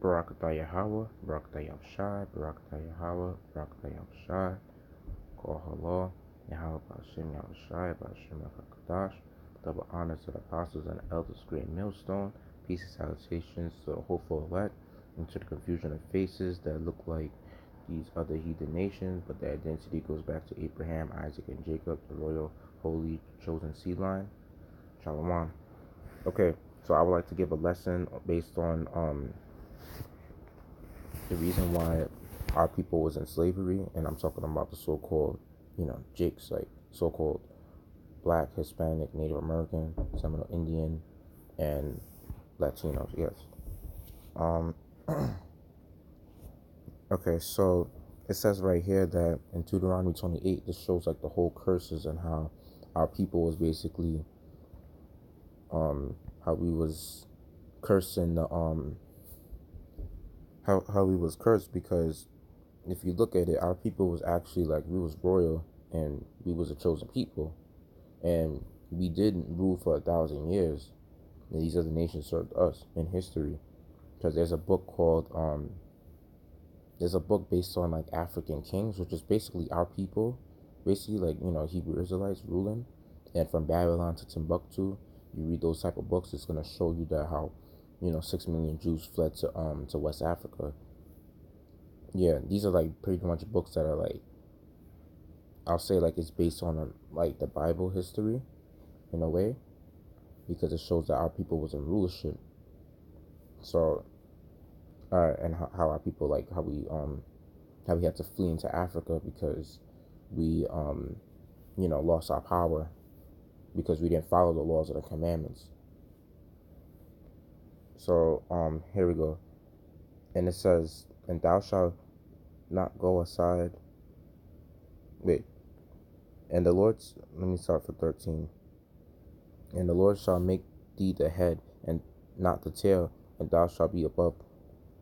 Barakatah Yahweh, Barakatah Yahushai, Barakatah Yahweh, Barakatah Yahushai, Kol Halal, Yahweh Ba'ashem Yahushai, Ba'ashem HaKadosh. Double honor to the apostles and the elders, great millstone. Peace and salutations to the hopeful elect, and to the confusion of faces that look like these other heathen nations, but their identity goes back to Abraham, Isaac, and Jacob, the royal, holy, chosen seed line. Shalom. Okay, so I would like to give a lesson based on the reason why our people was in slavery, and I'm talking about the so-called, Jakes, like so-called Black, Hispanic, Native American, Seminole Indian, and Latinos. Yes. Um. Okay, so it says right here that in Deuteronomy 28, this shows like the whole curses and how our people was basically how we was cursing the how we was cursed, because if you look at it, our people was actually like, we was royal and we was a chosen people, and we didn't rule for 1,000 years, and these other nations served us in history. Because there's a book based on like African kings, which is basically our people, basically like, Hebrew Israelites ruling, and from Babylon to Timbuktu. You read those type of books, it's gonna show you that how 6 million Jews fled to West Africa. Yeah, these are like pretty much books that are like, I'll say like it's based on like the Bible history in a way, because it shows that our people was in rulership. So and how our people, like how we had to flee into Africa because we lost our power because we didn't follow the laws of the commandments. So here we go. And it says, and thou shalt not go aside. Wait. And the Lord's, let me start for 13. And the Lord shall make thee the head and not the tail, and thou shalt be above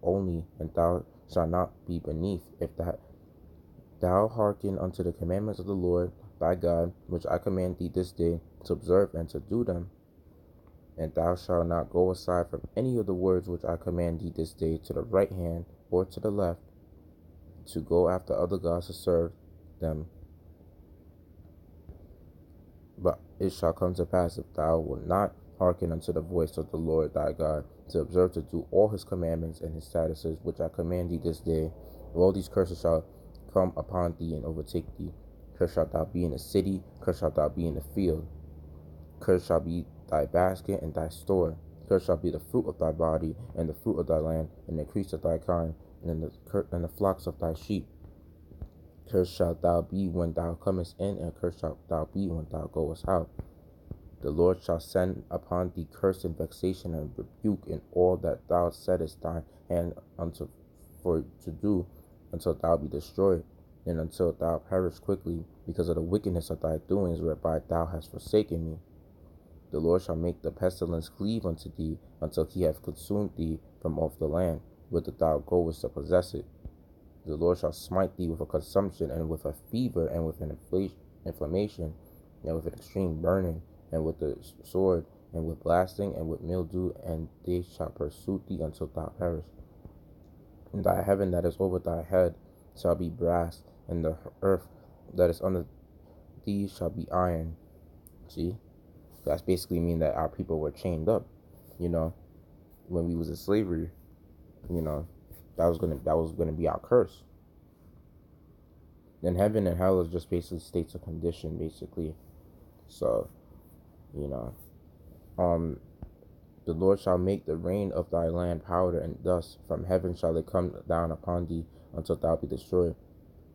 only, and thou shalt not be beneath, if thou hearken unto the commandments of the Lord thy God, which I command thee this day to observe and to do them. And thou shalt not go aside from any of the words which I command thee this day, to the right hand or to the left, to go after other gods to serve them. But it shall come to pass, if thou wilt not hearken unto the voice of the Lord thy God, to observe to do all his commandments and his statutes which I command thee this day, all these curses shall come upon thee and overtake thee. Cursed shalt thou be in the city, cursed shalt thou be in the field. Cursed shall be thy basket and thy store. Cursed shall be the fruit of thy body, and the fruit of thy land, and the increase of thy kind, and the flocks of thy sheep. Cursed shalt thou be when thou comest in, and cursed shalt thou be when thou goest out. The Lord shall send upon thee curse and vexation and rebuke in all that thou settest thine hand unto for to do, until thou be destroyed, and until thou perish quickly, because of the wickedness of thy doings whereby thou hast forsaken me. The Lord shall make the pestilence cleave unto thee, until he have consumed thee from off the land, whither thou goest to possess it. The Lord shall smite thee with a consumption, and with a fever, and with an inflammation, and with an extreme burning, and with the sword, and with blasting, and with mildew, and they shall pursue thee until thou perish. And thy heaven that is over thy head shall be brass, and the earth that is under thee shall be iron. See? That's basically mean that our people were chained up, when we was in slavery. That was gonna be our curse. Then heaven and hell is just basically states of condition, basically. So, you know, um, the Lord shall make the rain of thy land powder and dust. From heaven shall it come down upon thee until thou be destroyed.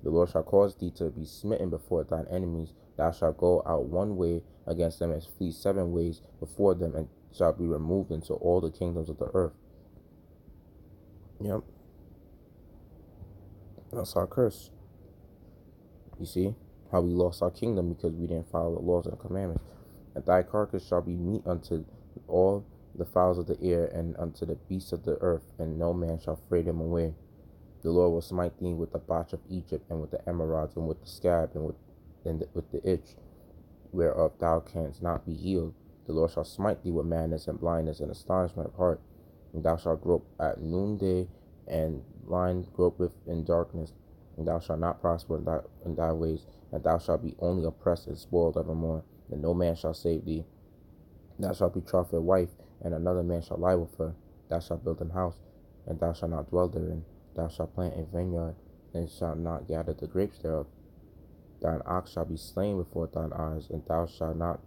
The Lord shall cause thee to be smitten before thine enemies. Thou shalt go out one way against them, and flee 7 ways before them, and shall be removed into all the kingdoms of the earth. Yep. That's our curse. You see how we lost our kingdom because we didn't follow the laws and the commandments. And thy carcass shall be meat unto all the fowls of the air, and unto the beasts of the earth, and no man shall fray them away. The Lord will smite thee with the botch of Egypt, and with the emerods, and with the scab, and with the itch, whereof thou canst not be healed. The Lord shall smite thee with madness and blindness and astonishment of heart, And thou shalt grope at noonday, and line gropeth in darkness. And thou shalt not prosper in thy ways, and thou shalt be only oppressed and spoiled evermore, and no man shall save thee. Thou shalt betroth a wife, and another man shall lie with her. Thou shalt build an house, and thou shalt not dwell therein. Thou shalt plant a vineyard, and shalt not gather the grapes thereof. Thine ox shall be slain before thine eyes, and thou shalt not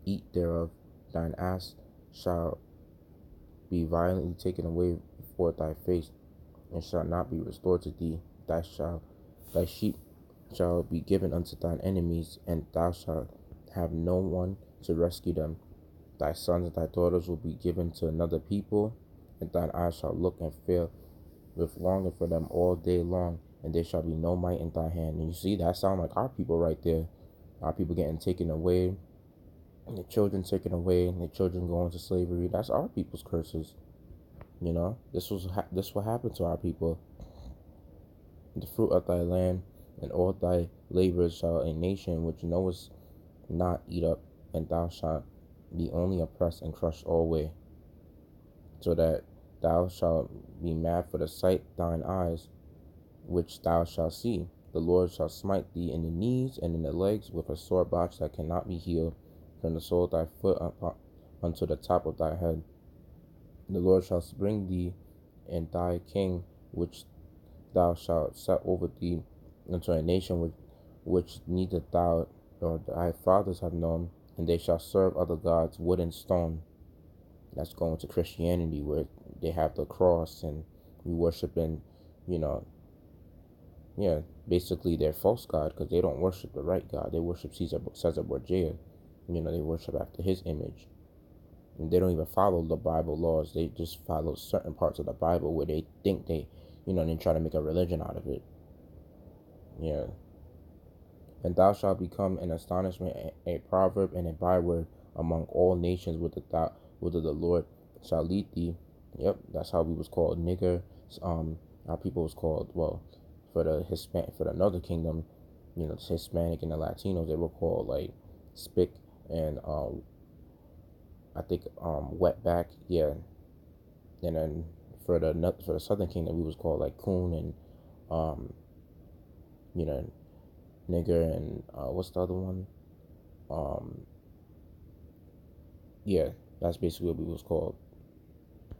eat thereof. Thine ass shall be violently taken away before thy face, and shall not be restored to thee. Thy sheep shall be given unto thine enemies, and thou shalt have no one to rescue them. Thy sons and thy daughters will be given to another people, and thine eyes shall look and fail with longing for them all day long, and there shall be no might in thy hand. And you see, that sound like our people right there. Our people getting taken away, and the children taken away, and the children going to slavery. That's our people's curses. This what happened to our people. The fruit of thy land and all thy labors shall a nation which knowest not eat up, and thou shalt be only oppressed and crushed alway, so that thou shalt be mad for the sight thine eyes, which thou shalt see. The Lord shall smite thee in the knees and in the legs with a sore botch that cannot be healed, from the sole of thy foot unto the top of thy head. The Lord shall bring thee and thy king, which thou shalt set over thee, into a nation which neither thou nor thy fathers have known, and they shall serve other gods, wood and stone. That's going to Christianity, where they have the cross and we worship in, you know, yeah, basically their false god, because they don't worship the right God. They worship Caesar Borgia. They worship after his image. And they don't even follow the Bible laws. They just follow certain parts of the Bible where they think they try to make a religion out of it. Yeah. And thou shalt become an astonishment, a proverb, and a byword among all nations, whither the Lord shall lead thee. Yep, that's how we was called nigger. Our people was called, well, for the Northern Kingdom, the Hispanic and the Latinos, they were called like spick and I think wetback, yeah. And then for the Southern Kingdom, we was called like coon and you know nigger and what's the other one? Yeah, that's basically what we was called.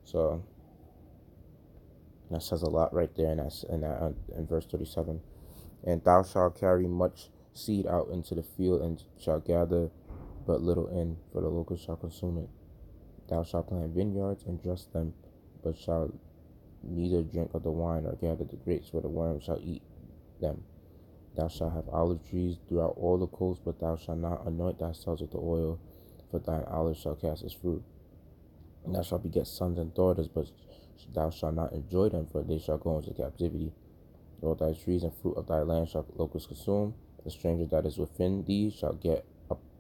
So that says a lot right there, and that's in verse 37. And thou shalt carry much seed out into the field, and shalt gather but little in, for the locusts shall consume it. Thou shalt plant vineyards and dress them, but shalt neither drink of the wine or gather the grapes, for the worm shall eat them. Thou shalt have olive trees throughout all the coast, but thou shalt not anoint thyself with the oil, for thine olive shall cast its fruit. And thou shalt beget sons and daughters, but thou shalt not enjoy them, for they shall go into captivity. All thy trees and fruit of thy land shall locusts consume. The stranger that is within thee shall get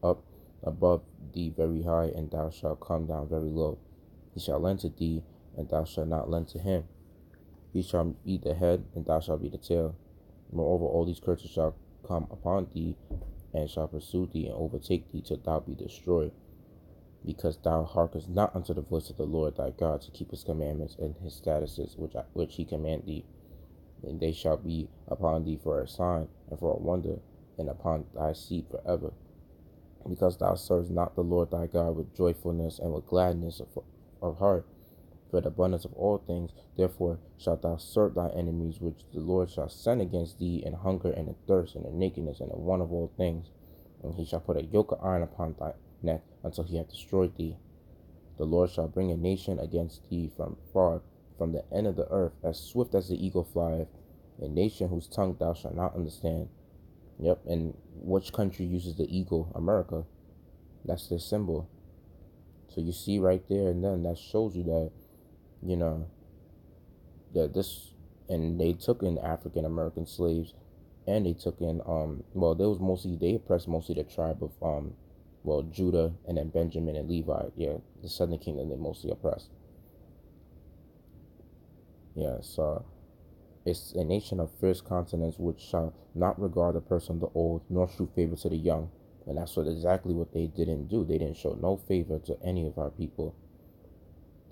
up above thee very high, and thou shalt come down very low. He shall lend to thee, and thou shalt not lend to him. He shall be the head, and thou shalt be the tail. Moreover, all these curses shall come upon thee, and shall pursue thee, and overtake thee, till thou be destroyed, because thou hearkenest not unto the voice of the Lord thy God, to keep his commandments and his statutes which he command thee. And they shall be upon thee for a sign and for a wonder, and upon thy seed forever. Because thou servest not the Lord thy God with joyfulness and with gladness of heart, for the abundance of all things, therefore shalt thou serve thy enemies, which the Lord shall send against thee, in hunger and in thirst and in nakedness and in want of all things. And he shall put a yoke of iron upon thy neck until he hath destroyed thee. The Lord shall bring a nation against thee from far, from the end of the earth, as swift as the eagle flieth, a nation whose tongue thou shalt not understand. Yep, and which country uses the eagle? America. That's their symbol. So you see right there, and then that shows you that, that this, and they took in African American slaves, and they took in, they oppressed mostly the tribe of, Judah, and then Benjamin and Levi. Yeah, the Southern Kingdom they mostly oppressed. Yeah, so it's a nation of fierce countenance, which shall not regard the person of the old, nor shew favor to the young. And that's exactly what they didn't do. They didn't show no favor to any of our people.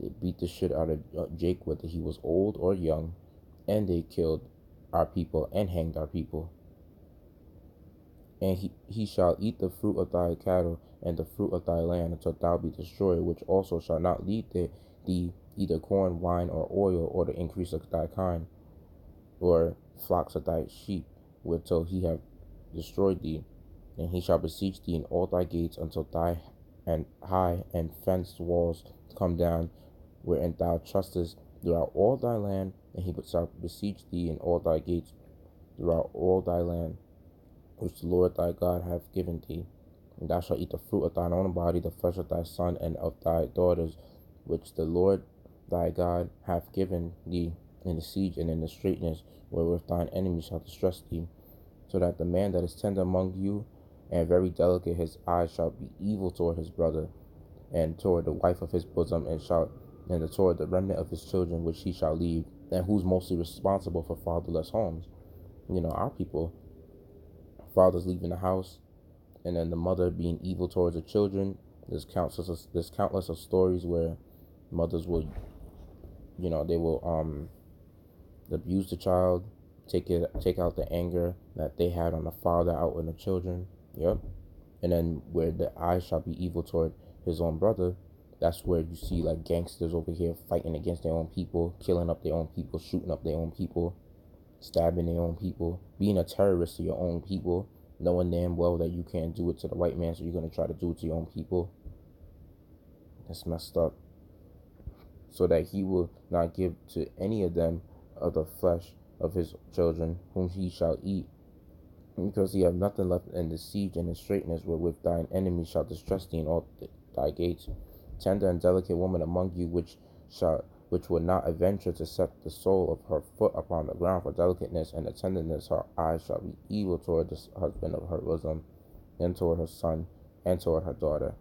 They beat the shit out of Jake, whether he was old or young, and they killed our people and hanged our people. And he shall eat the fruit of thy cattle and the fruit of thy land until thou be destroyed, which also shall not lead thee either corn, wine, or oil, or the increase of thy kind, or flocks of thy sheep, till he have destroyed thee. And he shall besiege thee in all thy gates until thy and high and fenced walls come down, wherein thou trustest throughout all thy land. And he shall besiege thee in all thy gates throughout all thy land, which the Lord thy God hath given thee. And thou shalt eat the fruit of thine own body, the flesh of thy son and of thy daughters, which the Lord thy God hath given thee in the siege and in the straitness, wherewith thine enemies shall distress thee. So that the man that is tender among you and very delicate, his eyes shall be evil toward his brother, and toward the wife of his bosom, and toward the remnant of his children, which he shall leave, and who's mostly responsible for fatherless homes. Our people, fathers leaving the house, and then the mother being evil towards the children. There's countless of stories where mothers will, they will abuse the child, take out the anger that they had on the father out on the children. Yep. And then where the eye shall be evil toward his own brother, that's where you see like gangsters over here fighting against their own people, killing up their own people, shooting up their own people, stabbing their own people, being a terrorist to your own people, knowing damn well that you can't do it to the white man, so you're going to try to do it to your own people. That's messed up. So that he will not give to any of them of the flesh of his children, whom he shall eat, because he have nothing left in the siege and in straitness, wherewith thine enemies shall distress thee in all thy gates. Tender and delicate woman among you, which will not adventure to set the sole of her foot upon the ground for delicateness and the tenderness, her eyes shall be evil toward the husband of her bosom, and toward her son, and toward her daughter,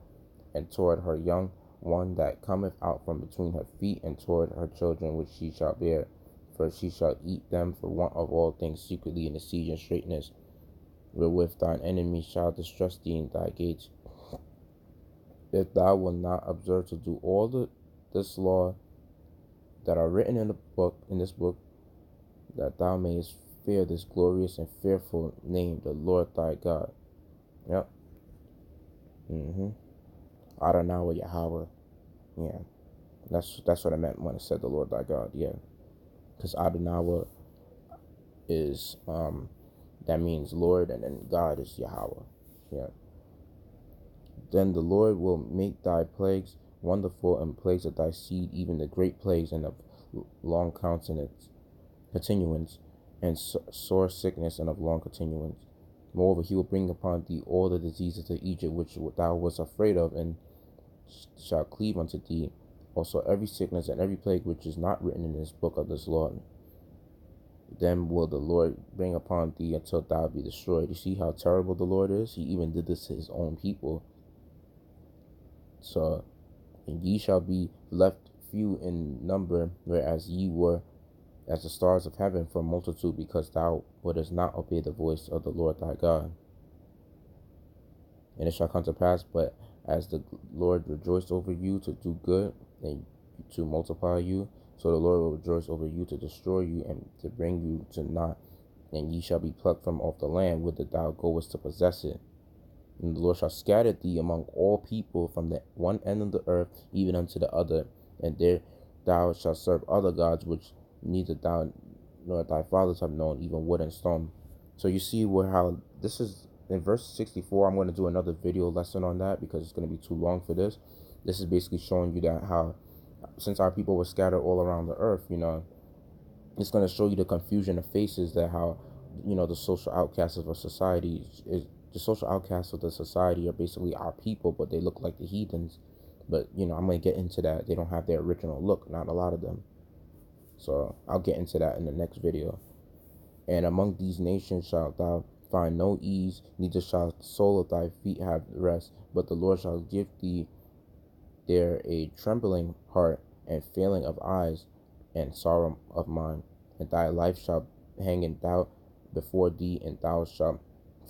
and toward her young one that cometh out from between her feet, and toward her children which she shall bear. For she shall eat them for want of all things secretly in the siege and straitness, wherewith thine enemies shall distress thee in thy gates. If thou wilt not observe to do all this law that are written in this book, that thou mayest fear this glorious and fearful name, the Lord thy God. Yep. Adonai Yahweh. Yeah. That's what I meant when I said the Lord thy God. Yeah. Because Adonai is that means Lord, and then God is Yahweh. Yeah. Then the Lord will make thy plagues wonderful, and plagues of thy seed, even the great plagues and of long continuance, and sore sickness and of long continuance. Moreover, he will bring upon thee all the diseases of Egypt, which thou wast afraid of, and shall cleave unto thee. Also every sickness and every plague which is not written in this book of this law, then will the Lord bring upon thee until thou be destroyed. You see how terrible the Lord is? He even did this to his own people. So, and ye shall be left few in number, whereas ye were as the stars of heaven for multitude, because thou wouldest not obey the voice of the Lord thy God. And it shall come to pass, but as the Lord rejoiced over you to do good and to multiply you, so the Lord will rejoice over you to destroy you and to bring you to naught. And ye shall be plucked from off the land whither thou goest to possess it. And the Lord shall scatter thee among all people from the one end of the earth even unto the other, and there thou shalt serve other gods, which neither thou nor thy fathers have known, even wood and stone. So you see how this is in verse 64. I'm going to do another video lesson on that because it's going to be too long for this. This is basically showing you that how, since our people were scattered all around the earth, it's going to show you the confusion of faces, that how, the social outcasts of a society the social outcasts of the society are basically our people, but they look like the heathens. But, I'm going to get into that. They don't have their original look, not a lot of them. So I'll get into that in the next video. And among these nations shalt thou find no ease, neither shall the sole of thy feet have rest, but the Lord shall give thee there a trembling heart, and failing of eyes, and sorrow of mind. And thy life shall hang in doubt before thee, and thou shalt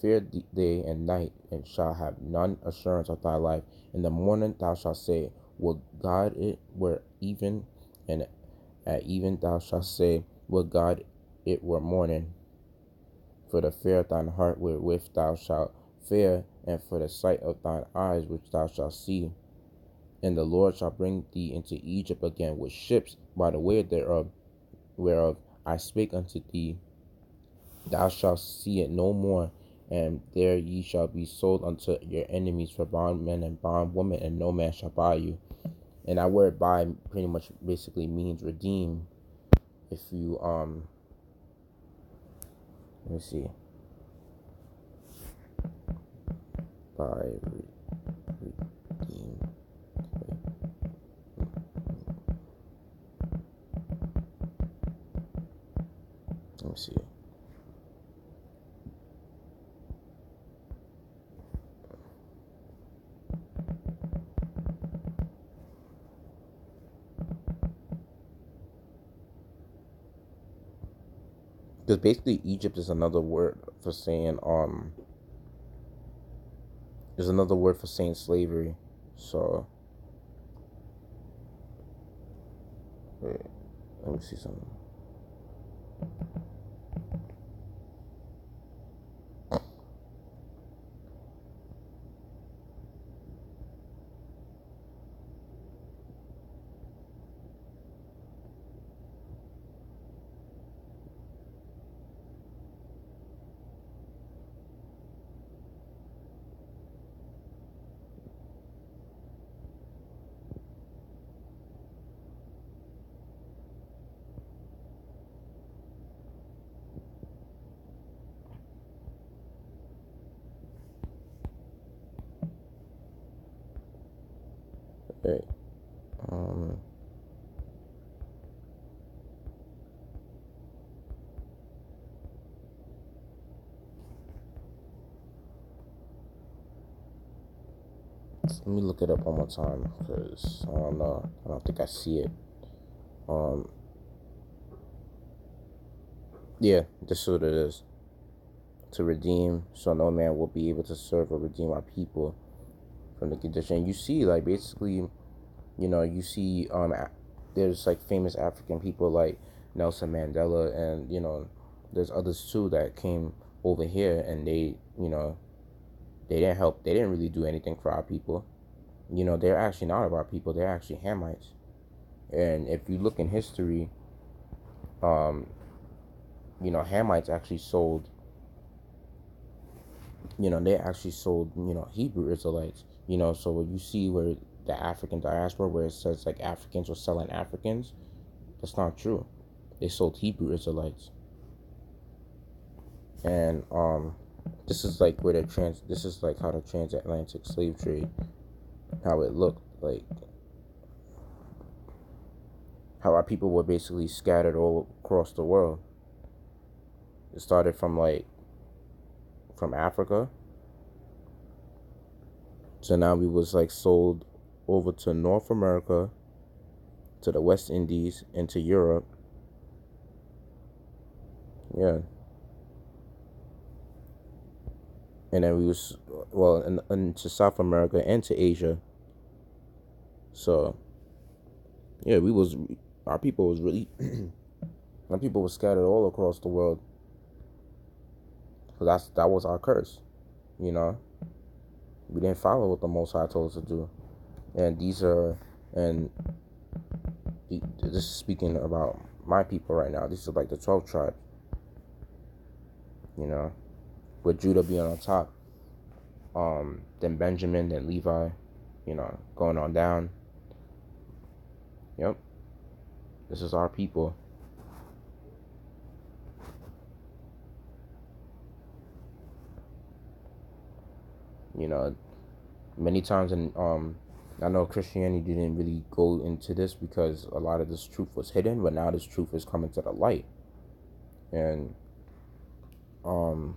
fear day and night, and shall have none assurance of thy life. In the morning thou shalt say, Will God it were even, and at even thou shalt say, Will God it were morning? For the fear of thine heart wherewith thou shalt fear, and for the sight of thine eyes which thou shalt see. And the Lord shall bring thee into Egypt again with ships by the way thereof, whereof I spake unto thee. Thou shalt see it no more, and there ye shall be sold unto your enemies for bondmen and bondwomen, and no man shall buy you. And that word buy pretty much basically means redeem. If you let me see, buy, redeem. Let me see. Because basically Egypt is another word for saying is another word for saying slavery. So wait, let me see something. Wait, let me look it up one more time, because I don't know. I don't think I see it. Yeah, this is what it is. To redeem, so no man will be able to serve or redeem our people from the condition. You see, like, basically, you see, there's like famous African people like Nelson Mandela, and there's others too that came over here, and they didn't help. They didn't really do anything for our people. They're actually not of our people. They're actually Hamites. And if you look in history, um, Hamites actually sold. They actually sold. Hebrew Israelites. So when you see where the African diaspora, where it says like Africans were selling Africans, that's not true. They sold Hebrew Israelites. And this is like where this is like how the transatlantic slave trade, how it looked like, how our people were basically scattered all across the world. It started from Africa, so now we was like sold over to North America, to the West Indies, and to Europe. Yeah. And then we was, well, and to South America and to Asia. So yeah, our people was really our people was scattered all across the world. So that was our curse. We didn't follow what the Most High told us to do. And this is speaking about my people right now. This is like the 12 tribes, with Judah being on top, then Benjamin, then Levi, going on down. Yep, this is our people. Many times, and I know Christianity didn't really go into this because a lot of this truth was hidden, but now this truth is coming to the light. And I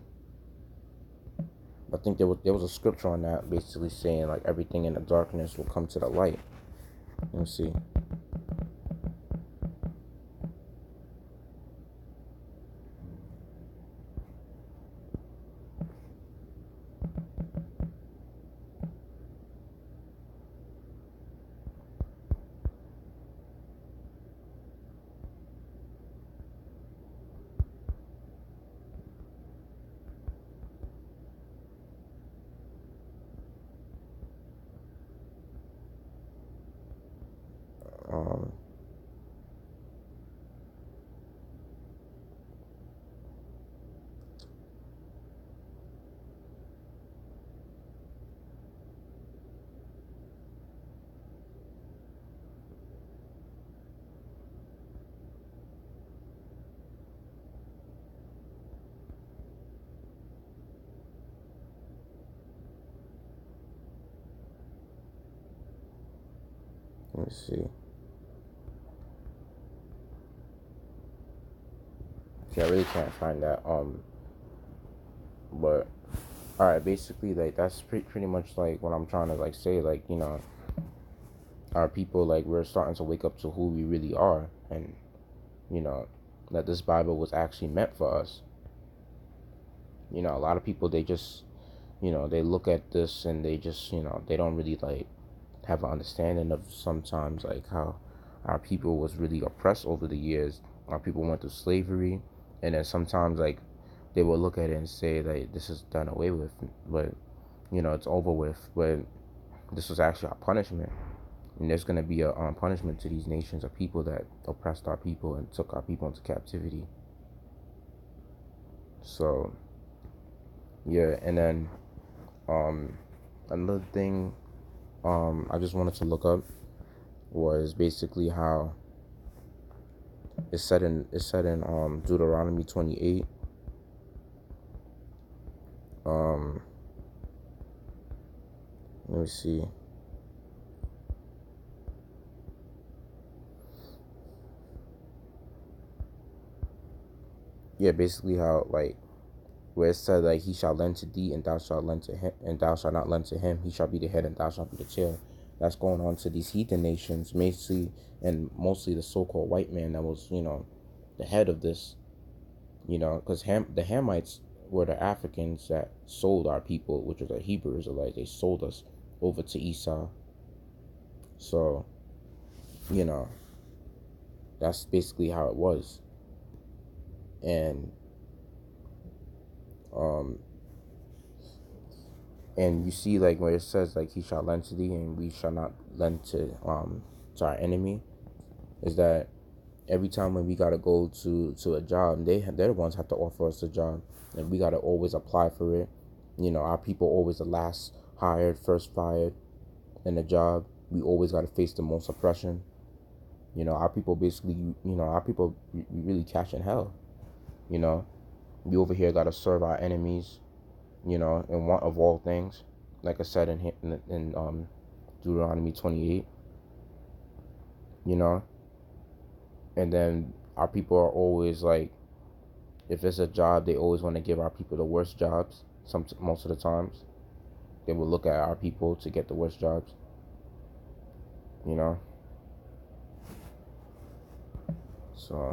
think there was a scripture on that, basically saying like everything in the darkness will come to the light. Let me see. Let me see. Okay, I really can't find that. But all right, basically, like that's pretty much like what I'm trying to like say. Like, our people, like, we're starting to wake up to who we really are, and that this Bible was actually meant for us. A lot of people, they just they look at this and they just they don't really like have an understanding of sometimes like how our people was really oppressed over the years. Our people went through slavery, and then sometimes like they will look at it and say like this is done away with, but it's over with. But this was actually our punishment, and there's going to be a punishment to these nations of people that oppressed our people and took our people into captivity. So yeah, and then another thing I just wanted to look up was basically how it's said in Deuteronomy 28. Let me see. Yeah, basically how like where it said like he shall lend to thee and thou shalt lend to him, and thou shalt not lend to him. He shall be the head and thou shalt be the tail. That's going on to these heathen nations, mostly the so-called white man that was the head of this. Because the Hamites were the Africans that sold our people, which was the Hebrew Israelites. They sold us over to Esau. So that's basically how it was. And and you see like where it says like he shall lend to thee and we shall not lend to our enemy, is that every time when we gotta go to a job, they're the ones have to offer us a job, and we gotta always apply for it. Our people always the last hired, first fired in the job. We always gotta face the most oppression. Our people basically, we really catching hell. We over here gotta serve our enemies. In one of all things, like I said in Deuteronomy 28. And then our people are always like, if it's a job, they always want to give our people the worst jobs. Most of the times, they will look at our people to get the worst jobs. So,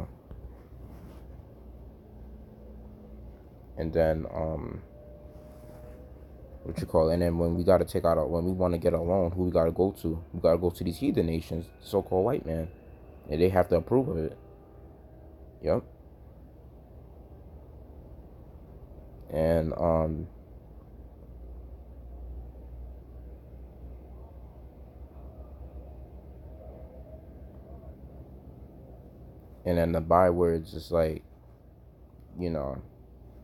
and then what you call it? And then when we gotta when we want to get a loan, who we gotta go to? We gotta go to these heathen nations, so-called white man, and they have to approve of it. Yep. And and then the bywords is like,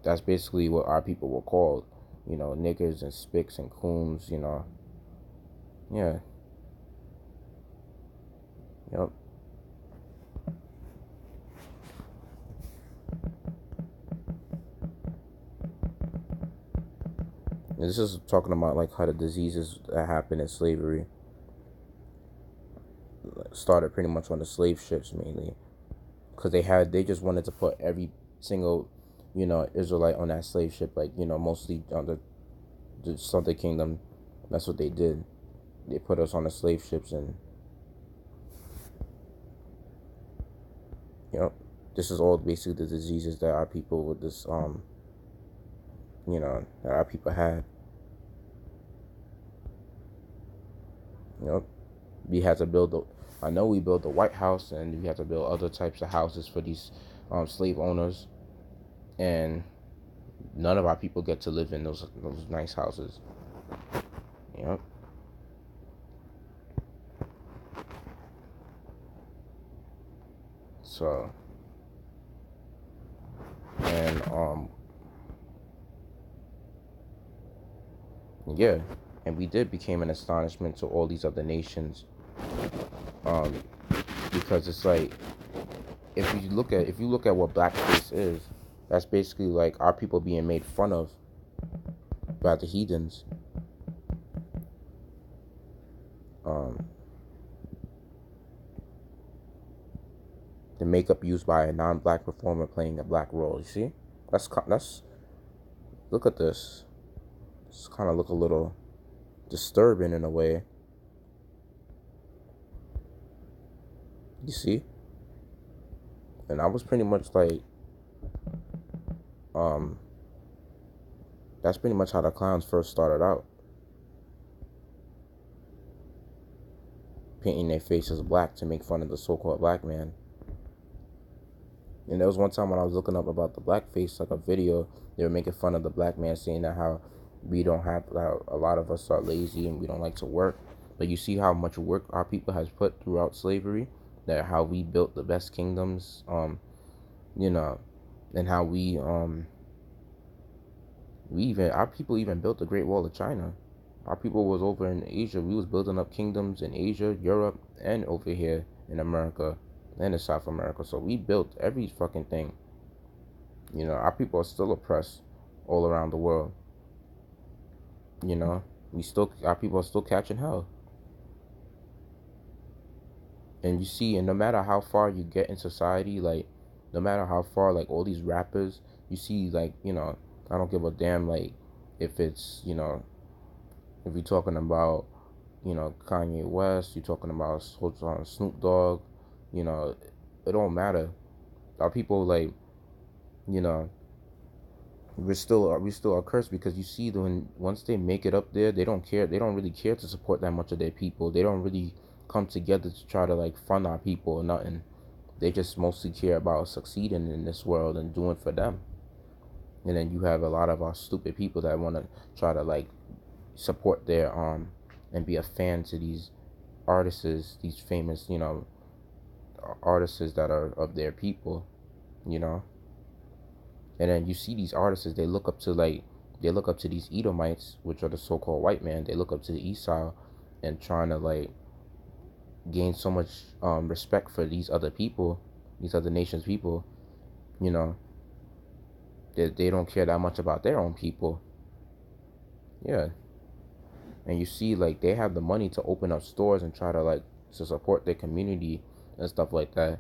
that's basically what our people were called, niggers and spicks and coons, yeah, yep. And this is talking about like how the diseases that happened in slavery started pretty much on the slave ships mainly, because they just wanted to put every single Israelite on that slave ship, like mostly on the Southern Kingdom. That's what they did. They put us on the slave ships, and this is all basically the diseases that our people with this that our people had. We had to I know we built the White House, and we had to build other types of houses for these slave owners, and none of our people get to live in those nice houses. Yep. So, and yeah, and we did became an astonishment to all these other nations, because it's like if you look at what blackface is, that's basically like our people being made fun of by the heathens. The makeup used by a non-black performer playing a black role. You see? That's look at this. It's kind of look a little disturbing in a way. You see? And I was pretty much like, that's pretty much how the clowns first started out. Painting their faces black to make fun of the so-called black man. And there was one time when I was looking up about the blackface, like a video, they were making fun of the black man, saying that how a lot of us are lazy and we don't like to work. But you see how much work our people has put throughout slavery, that how we built the best kingdoms, you know, and how our people even built the Great Wall of China. Our people was over in Asia. We was building up kingdoms in Asia, Europe, and over here in America and in South America. So we built every fucking thing. You know, our people are still oppressed all around the world. You know, our people are still catching hell. And you see, and no matter how far you get in society, like, no matter how far, like, all these rappers, you see, like, you know, I don't give a damn, like, if it's, you know, if you're talking about, you know, Kanye West, you're talking about Snoop Dogg, you know, it don't matter. Our people, like, you know, we still are cursed, because you see, once they make it up there, they don't care. They don't really care to support that much of their people. They don't really come together to try to, like, fund our people or nothing. They just mostly care about succeeding in this world and doing for them. And then you have a lot of our stupid people that want to try to, like, support their and be a fan to these artists, these famous, you know, artists that are of their people, you know. And then you see these artists, they look up to these Edomites, which are the so-called white man. They look up to the Esau and trying to, like, gain so much respect for these other people, these other nations' people, you know. They don't care that much about their own people. Yeah. And you see, like, they have the money to open up stores and try to, like, to support their community and stuff like that,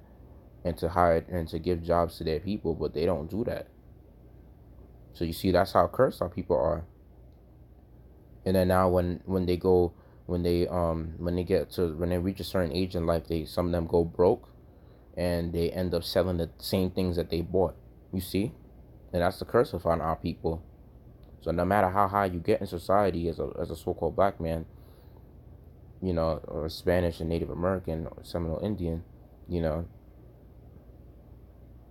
and to hire and to give jobs to their people, but they don't do that. So you see, that's how cursed our people are. And then now when they reach a certain age in life, some of them go broke, and they end up selling the same things that they bought. You see? And that's the curse of our people. So no matter how high you get in society as a so-called black man, you know, or Spanish and Native American or Seminole Indian, you know,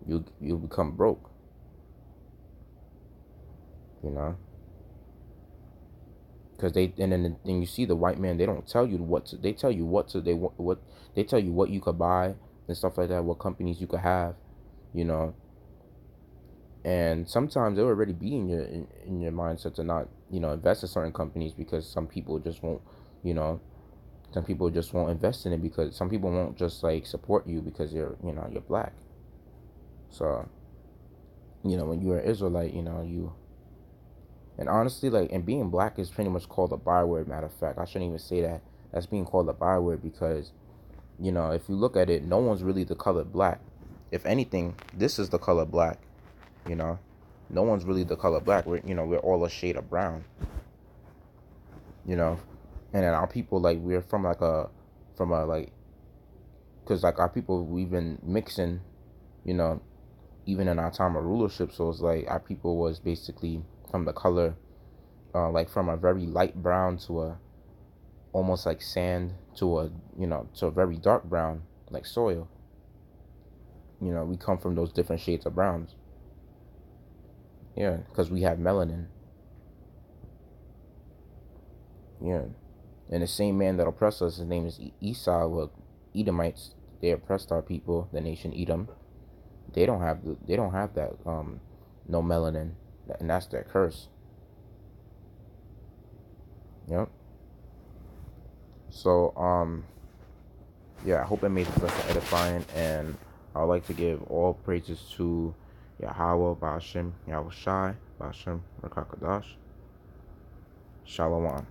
you become broke. You know, because then you see the white man, they don't tell you they tell you what you could buy and stuff like that, what companies you could have, you know. And sometimes they'll already be in your mindset to not, you know, invest in certain companies, because some people just won't, you know, some people just won't invest in it, because some people won't just, like, support you because you're black. So, you know, when you're an Israelite, you know, and honestly, like, and being black is pretty much called a byword. Matter of fact, I shouldn't even say that. That's being called a byword, because, you know, if you look at it, no one's really the color black. If anything, this is the color black. You know, no one's really the color black. We're all a shade of brown. You know, and then our people, like, we're from like, because, like, our people, we've been mixing, you know, even in our time of rulership. So it's like our people was basically from the color, like, from a very light brown to a almost like sand to a very dark brown, like soil. You know, we come from those different shades of browns. Yeah, because we have melanin. Yeah, and the same man that oppressed us, his name is Esau. Well, Edomites, they oppressed our people, the nation Edom. They don't have that no melanin, and that's their curse. Yep. So yeah, I hope it made this lesson edifying, and I would like to give all praises to Yahweh, Ba'ashem, Yahushai, Ba'ashem, Rakakadash, Shalom.